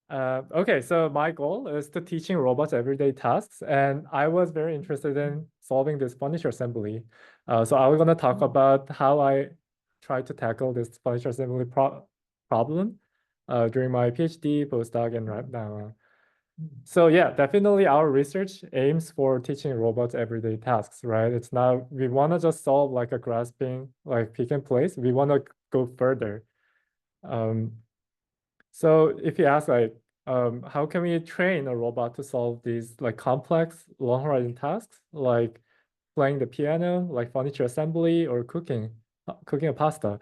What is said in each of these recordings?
Okay, so my goal is to teaching robots everyday tasks, and I was very interested in solving this furniture assembly. So I was gonna talk about how I try to tackle this furniture assembly problem during my PhD, postdoc, and right now. So yeah, definitely our research aims for teaching robots everyday tasks, right? It's not, we wanna just solve like a grasping, like pick and place. We wanna go further. Um, so if you ask like, how can we train a robot to solve these like complex long horizon tasks, like playing the piano, like furniture assembly, or cooking a pasta?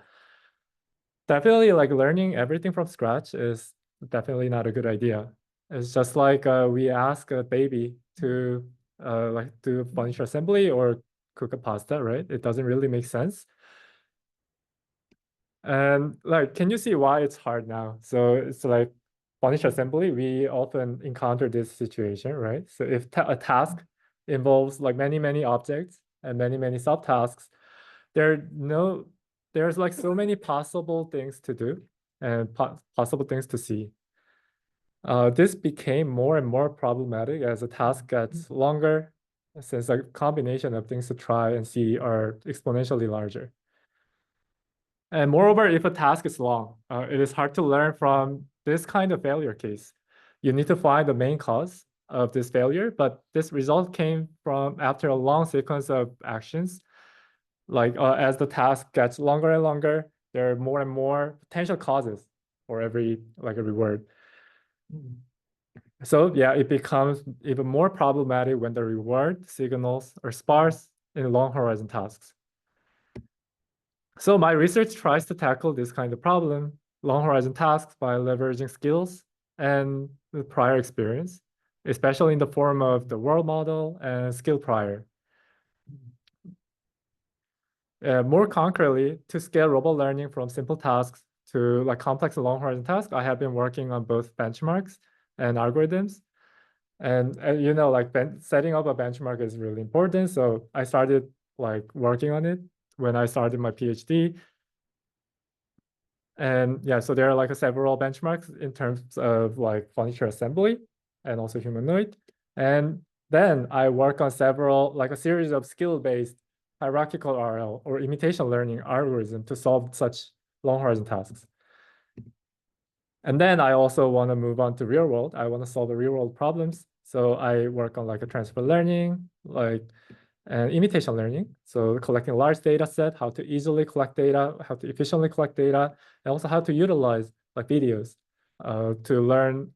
Definitely, like learning everything from scratch is definitely not a good idea. It's just like we ask a baby to like do furniture assembly or cook a pasta, right? It doesn't really make sense. And like, can you see why it's hard now? So it's like furniture assembly, we often encounter this situation, right? So if a task involves like many objects and many subtasks, there are no, there's like so many possible things to do and possible things to see. This became more and more problematic as the task gets longer, since a combination of things to try and see are exponentially larger. And moreover, if a task is long, it is hard to learn from this kind of failure case. You need to find the main cause of this failure, but this result came from after a long sequence of actions. Like as the task gets longer and longer, there are more and more potential causes for every word. So yeah, it becomes even more problematic when the reward signals are sparse in long horizon tasks. So my research tries to tackle this kind of problem, long horizon tasks, by leveraging skills and the prior experience, especially in the form of the world model and skill prior. More concretely, to scale robot learning from simple tasks to like complex long horizon tasks, I have been working on both benchmarks and algorithms. And you know, like setting up a benchmark is really important. So I started like working on it when I started my PhD. And yeah, so there are like several benchmarks in terms of like furniture assembly and also humanoid. And then I work on several, like a series of skill-based hierarchical RL or imitation learning algorithm to solve such long horizon tasks. And then I also want to move on to real world. I want to solve the real world problems. So I work on like a transfer learning, like and imitation learning. So collecting large data set, how to easily collect data, how to efficiently collect data, and also how to utilize like videos to learn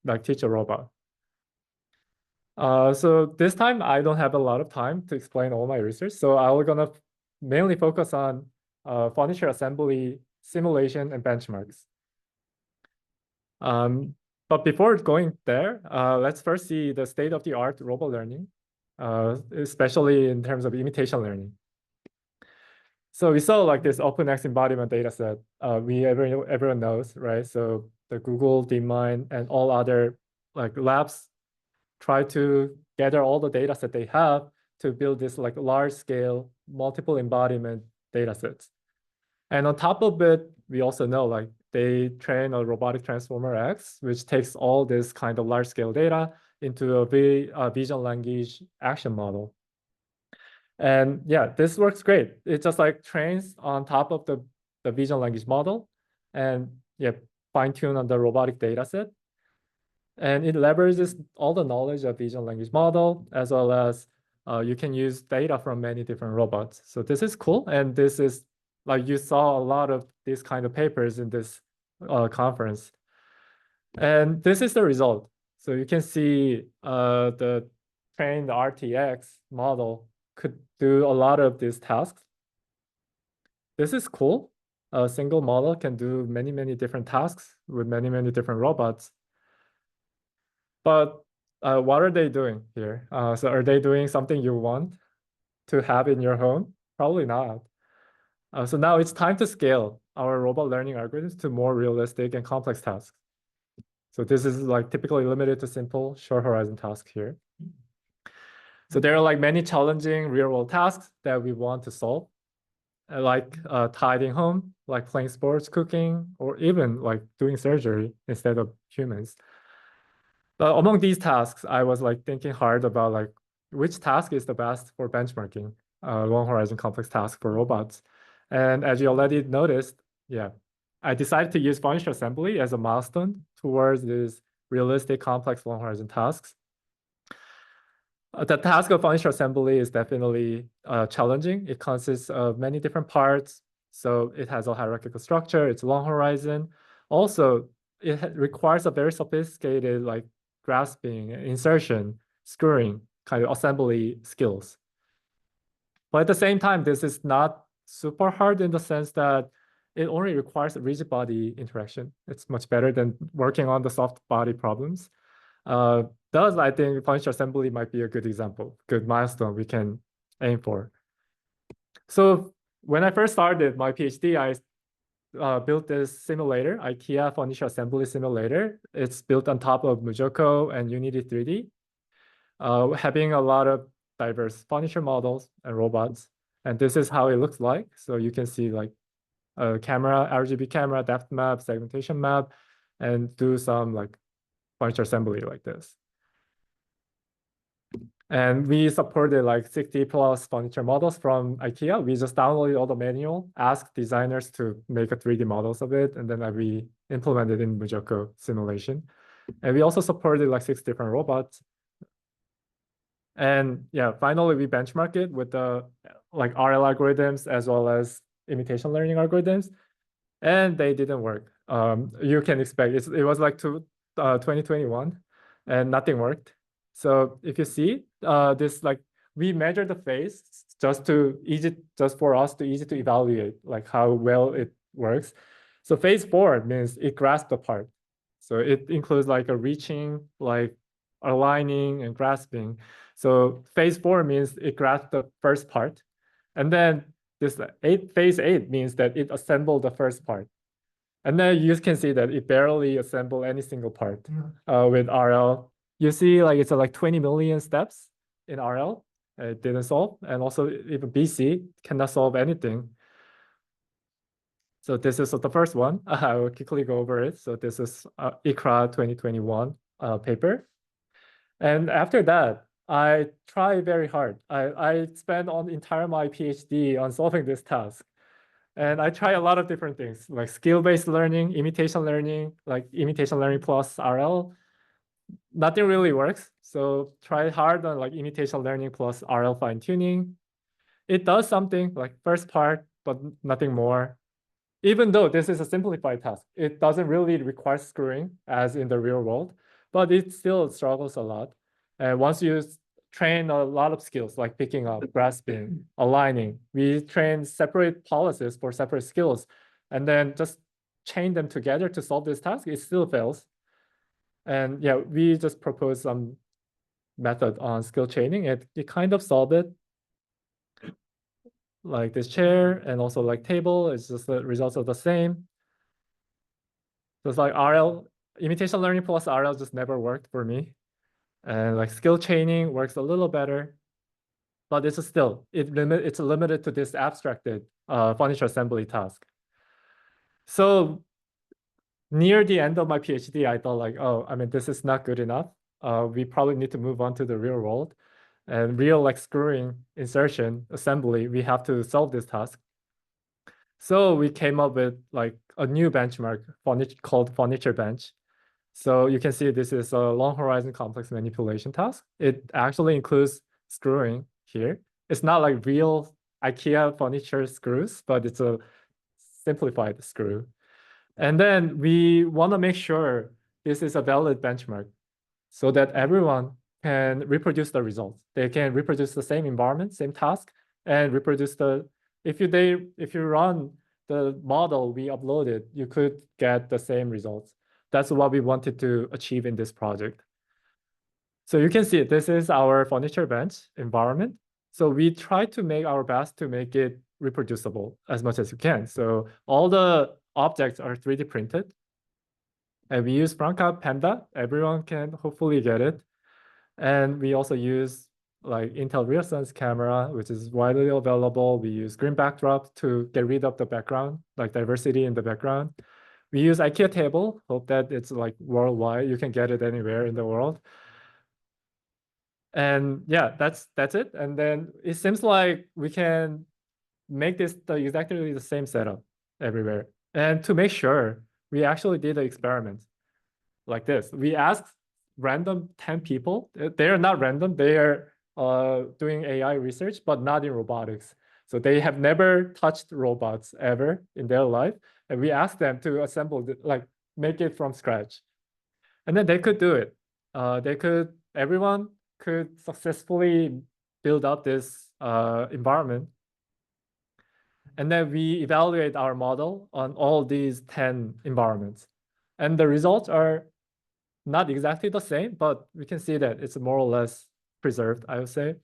like teach a robot. So this time I don't have a lot of time to explain all my research. So I'm gonna mainly focus on furniture assembly, simulation, and benchmarks. Um, but before going there, let's first see the state-of-the-art robot learning, especially in terms of imitation learning. So we saw like this OpenX embodiment data set. Everyone knows, right? So the Google, DeepMind, and all other like labs try to gather all the data set they have to build this like large scale multiple embodiment data sets. And on top of it, we also know like they train a robotic transformer X, which takes all this kind of large scale data into a vision language action model. And yeah, this works great. It just like trains on top of the vision language model and yeah, fine tune on the robotic data set. And it leverages all the knowledge of vision language model as well as you can use data from many different robots. So this is cool. And this is like you saw a lot of these kind of papers in this conference. And this is the result. So you can see the trained RTX model could do a lot of these tasks. This is cool. A single model can do many different tasks with many different robots. But what are they doing here? So are they doing something you want to have in your home? Probably not. So now it's time to scale our robot learning algorithms to more realistic and complex tasks. So this is like typically limited to simple short horizon tasks here. So there are like many challenging real world tasks that we want to solve. like tidying home, like playing sports, cooking, or even like doing surgery instead of humans. But among these tasks, I was like thinking hard about like which task is the best for benchmarking long horizon complex task for robots. And as you already noticed, yeah, I decided to use furniture assembly as a milestone towards these realistic complex long horizon tasks. The task of furniture assembly is definitely challenging. It consists of many different parts. So it has a hierarchical structure, it's long horizon. Also, it requires a very sophisticated like grasping, insertion, screwing kind of assembly skills. But at the same time, this is not super hard in the sense that it only requires rigid body interaction. It's much better than working on the soft body problems. Thus, I think furniture assembly might be a good example, good milestone we can aim for. So when I first started my PhD, I built this simulator, IKEA furniture assembly simulator. It's built on top of Mujoko and Unity 3D, having a lot of diverse furniture models and robots. And this is how it looks like. So you can see like a camera, RGB camera, depth map, segmentation map, and do some like furniture assembly like this. And we supported like 60 plus furniture models from IKEA. We just downloaded all the manual, asked designers to make a 3D models of it, and then we implemented in Mujoko simulation. And we also supported like 6 different robots. And yeah, finally we benchmark it with the like RL algorithms as well as imitation learning algorithms, and they didn't work. You can expect it was like 2021 and nothing worked. So if you see this, like we measure the phase just for us to easy to evaluate like how well it works. So phase 4 means it grasps the part. So it includes like a reaching, like aligning and grasping. So phase 4 means it grasps the first part. And then this phase 8 means that it assembled the first part. And then you can see that it barely assembled any single part with RL. You see like it's like 20 million steps in RL. It didn't solve. And also even BC cannot solve anything. So this is the first one. I will quickly go over it. So this is ICRA 2021 paper. And after that, I try very hard. I spent on entire my PhD on solving this task. And I try a lot of different things like skill-based learning, imitation learning, like imitation learning plus RL. Nothing really works. So try hard on like imitation learning plus RL fine-tuning. It does something like first part, but nothing more. Even though this is a simplified task, it doesn't really require screwing as in the real world, but it still struggles a lot. And once you train a lot of skills like picking up, grasping, aligning, we train separate policies for separate skills, and then just chain them together to solve this task, it still fails. And yeah, we just propose some method on skill chaining. It kind of solved it, like this chair and also like table. It's just the results are the same. So it's like RL, imitation learning plus RL just never worked for me. And like skill chaining works a little better, but it's still, it's limited to this abstracted furniture assembly task. So near the end of my PhD, I thought like, oh, I mean, this is not good enough. We probably need to move on to the real world and real like screwing, insertion, assembly. We have to solve this task. So we came up with like a new benchmark called furniture bench. So you can see this is a long horizon complex manipulation task. It actually includes screwing here. It's not like real IKEA furniture screws, but it's a simplified screw. And then we want to make sure this is a valid benchmark so that everyone can reproduce the results. They can reproduce the same environment, same task, and reproduce if you run the model we uploaded, you could get the same results. That's what we wanted to achieve in this project. So you can see this is our furniture bench environment. So we try to make our best to make it reproducible as much as you can. So all the objects are 3D printed. And we use Franca Panda. Everyone can hopefully get it. And we also use like Intel RealSense camera, which is widely available. We use green backdrop to get rid of the background, like diversity in the background. We use IKEA table, hope that it's like worldwide. You can get it anywhere in the world. And yeah, that's it. And then it seems like we can make this exactly the same setup everywhere. And to make sure, we actually did an experiment like this. We asked random 10 people. They are not random. They are doing AI research, but not in robotics. So they have never touched robots ever in their life. And we asked them to assemble, like make it from scratch. And then they could do it. Everyone could successfully build up this environment. And then we evaluate our model on all these 10 environments. And the results are not exactly the same, but we can see that it's more or less preserved, I would say.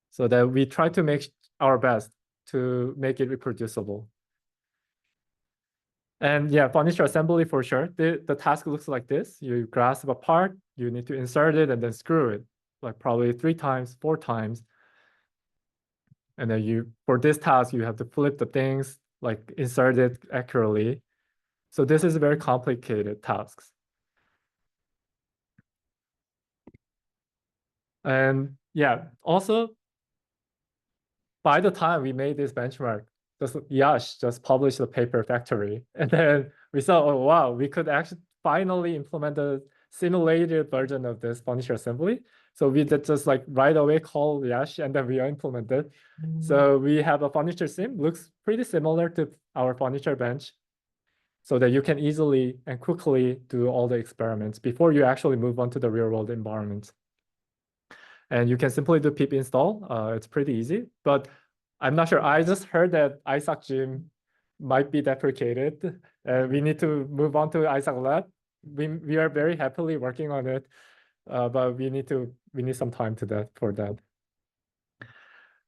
So that we try to make our best to make it reproducible. And yeah, furniture assembly for sure. The task looks like this. You grasp a part, you need to insert it and then screw it, like probably 3 times, 4 times. And then for this task, you have to flip the things, like insert it accurately. So this is a very complicated tasks. And yeah, also by the time we made this benchmark, just Yash just published the paper factory. And then we saw, oh wow, we could actually finally implement a simulated version of this furniture assembly. So we did just like right away call Yash and then we implemented. So we have a furniture sim, looks pretty similar to our furniture bench, so that you can easily and quickly do all the experiments before you actually move on to the real world environment. And you can simply do pip install. It's pretty easy, but I'm not sure. I just heard that Isaac Gym might be deprecated. We need to move on to Isaac Lab. We are very happily working on it, but we need some time for that.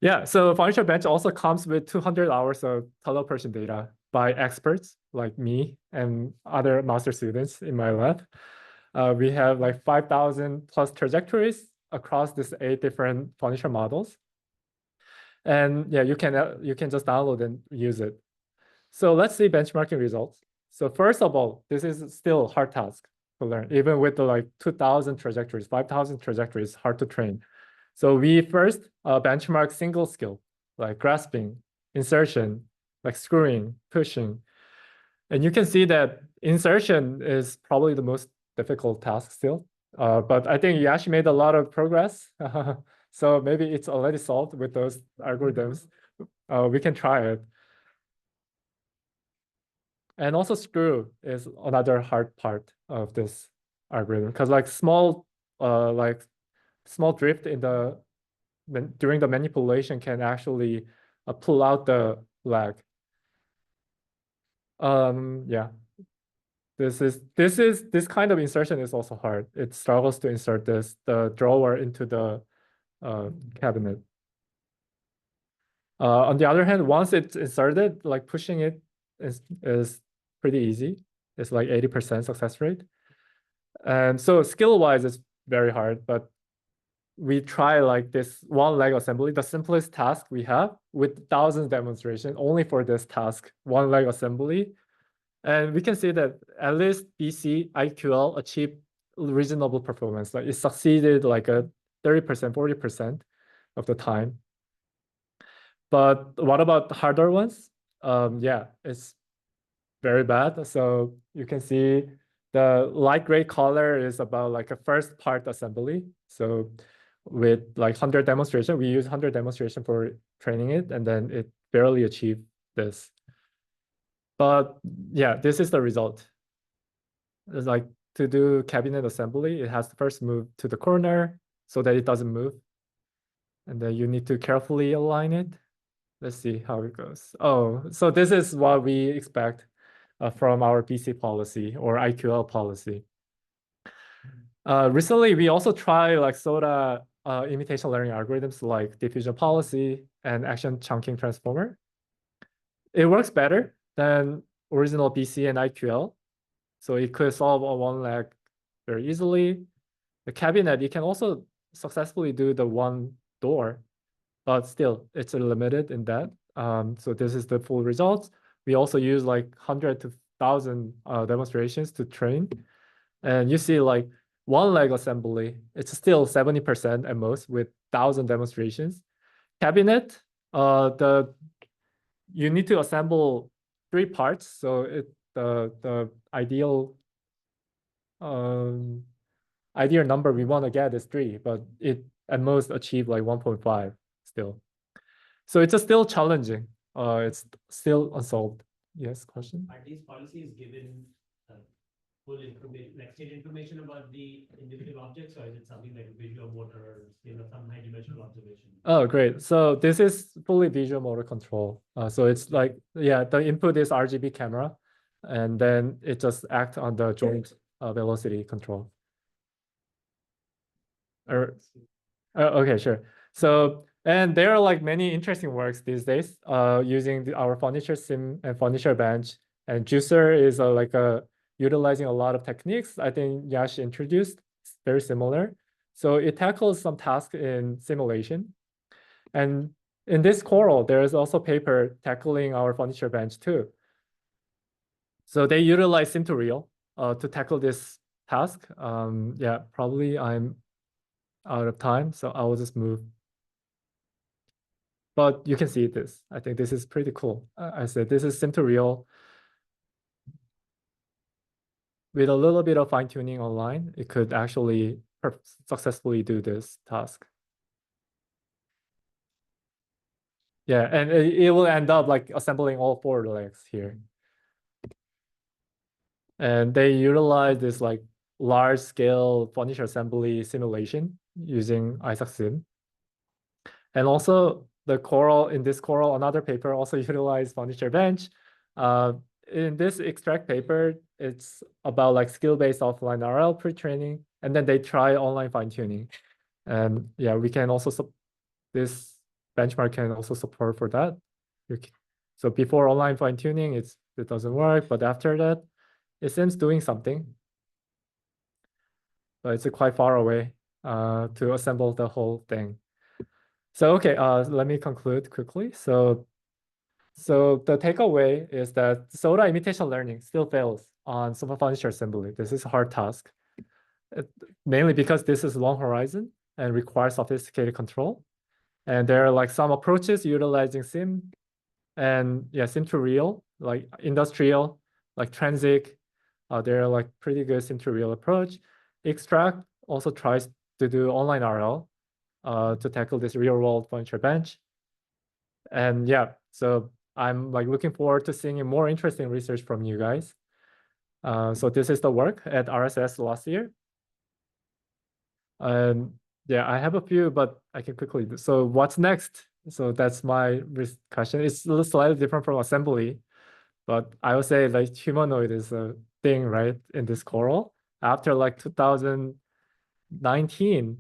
Yeah, so Furniture Bench also comes with 200 hours of teleoperation data by experts like me and other master students in my lab. We have like 5,000 plus trajectories across these 8 different furniture models. And yeah, you can just download and use it. So let's see benchmarking results. So first of all, this is still a hard task to learn, even with the like 2,000 trajectories, 5,000 trajectories, hard to train. So we first benchmark single skill, like grasping, insertion, like screwing, pushing. And you can see that insertion is probably the most difficult task still. But I think Yash made a lot of progress. So maybe it's already solved with those algorithms. We can try it. And also screw is another hard part of this algorithm, because like small drift during the manipulation can actually pull out the leg. Yeah. This kind of insertion is also hard. It struggles to insert the drawer into the cabinet. On the other hand, once it's inserted, like pushing it is pretty easy. It's like 80% success rate. And so skill-wise, it's very hard, but we try like this one leg assembly, the simplest task we have, with thousands demonstration only for this task, one leg assembly. And we can see that at least BC IQL achieved reasonable performance. Like it succeeded like a 30%, 40% of the time. But what about the harder ones? Yeah, it's very bad. So you can see the light gray color is about like a first part assembly. So with like 100 demonstration, we use 100 demonstration for training it, and then it barely achieved this. But yeah, this is the result. It's like to do cabinet assembly, it has to first move to the corner so that it doesn't move. And then you need to carefully align it. Let's see how it goes. Oh, so this is what we expect from our BC policy or IQL policy. Recently, we also try like SOTA imitation learning algorithms like diffusion policy and action chunking transformer. It works better than original BC and IQL. So it could solve a one leg very easily. The cabinet, you can also successfully do the one door, but still it's limited in that. So this is the full results. We also use like 100 to 1,000 demonstrations to train. And you see like one leg assembly, it's still 70% at most with 1,000 demonstrations. Cabinet, the you need to assemble 3 parts. So the ideal number we want to get is 3, but it at most achieve like 1.5 still. So it's still challenging. It's still unsolved. Yes, question? Are these policies given full information, like state information about the individual objects, or is it something like visual motor or some high dimensional observation? Oh, great. So this is fully visual motor control. So it's like, yeah, the input is RGB camera, and then it just acts on the joint velocity control. Okay, sure. So, and there are like many interesting works these days using our furniture sim and furniture bench. And Juicer is like utilizing a lot of techniques I think Yash introduced, very similar. So it tackles some tasks in simulation. And in this Coral, there is also paper tackling our furniture bench too. So they utilize Sim2Real to tackle this task. Yeah, probably I'm out of time, so I will just move. But you can see this. I think this is pretty cool. I said this is Sim2Real. With a little bit of fine tuning online, it could actually successfully do this task. Yeah, and it will end up like assembling all 4 legs here. And they utilize this like large scale furniture assembly simulation using Isaac Sim. And also the Coral, in this Coral, another paper also utilized furniture bench. In this extract paper, it's about like skill-based offline RL pre-training, and then they try online fine-tuning. And yeah, we can also, this benchmark can also support for that. So before online fine-tuning, it doesn't work, but after that, it seems doing something. But it's quite far away to assemble the whole thing. So okay, let me conclude quickly. So the takeaway is that soda imitation learning still fails on super furniture assembly. This is a hard task, mainly because this is long horizon and requires sophisticated control. And there are like some approaches utilizing sim and yeah, sim2real, like industrial, like Transic. They're like pretty good sim2real approach. Extract also tries to do online RL to tackle this real world furniture bench. And yeah, so I'm like looking forward to seeing more interesting research from you guys. So this is the work at RSS last year. And yeah, I have a few, but I can quickly do. So what's next? So that's my question. It's a little slightly different from assembly, but I would say like humanoid is a thing, right? In this Coral. After like 2019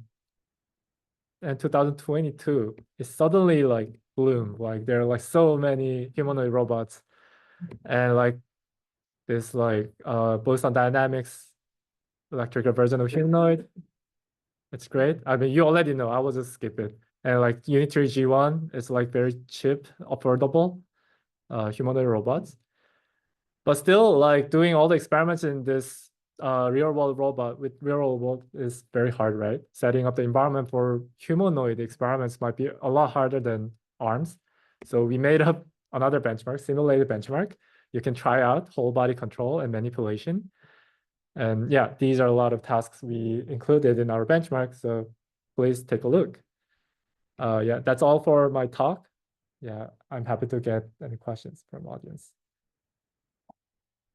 and 2022, it suddenly like bloomed. Like there are like so many humanoid robots, and like this like Boston Dynamics electrical version of humanoid. It's great. I mean, you already know. I will just skip it. And like Unitary G1 is like very cheap, affordable humanoid robots. But still, like doing all the experiments in this real world robot with real world is very hard, right? Setting up the environment for humanoid experiments might be a lot harder than arms. So we made up another benchmark, simulated benchmark. You can try out whole body control and manipulation. And yeah, these are a lot of tasks we included in our benchmark. So please take a look. Yeah, that's all for my talk. Yeah, I'm happy to get any questions from audience.